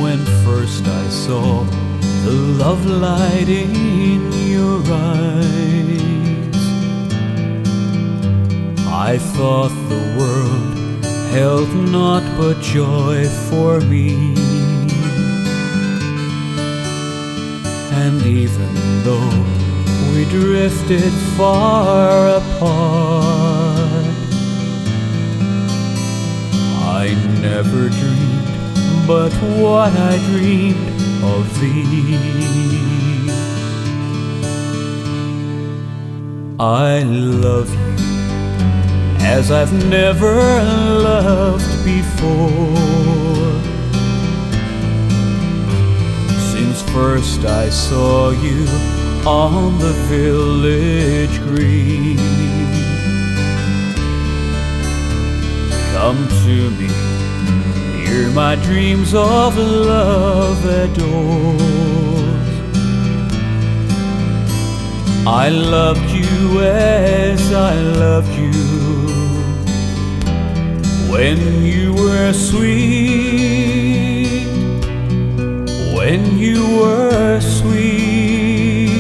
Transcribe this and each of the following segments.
When first I saw the love light in your eyes, I thought the world held naught but joy for me. And even though we drifted far apart, I never dreamed but what I dreamed of thee. I love you as I've never loved before. Since first I saw you on the village green, come to me, hear my dreams of love adores. I loved you as I loved you when you were sweet, when you were sweet.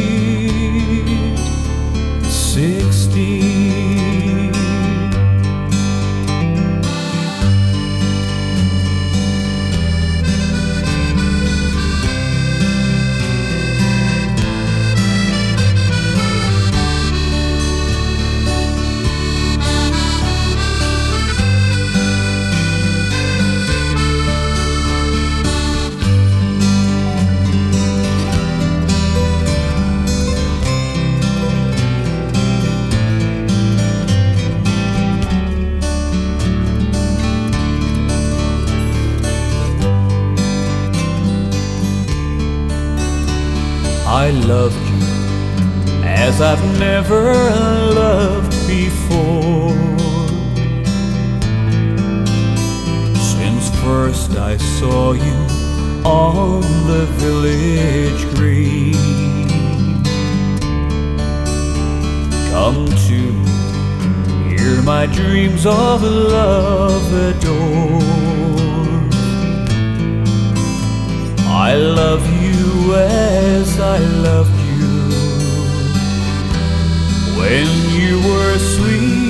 16. I loved you as I've never loved before. Since first I saw you on the village green, come to me, hear my dreams of love adore. I love you as I loved you when you were sweet,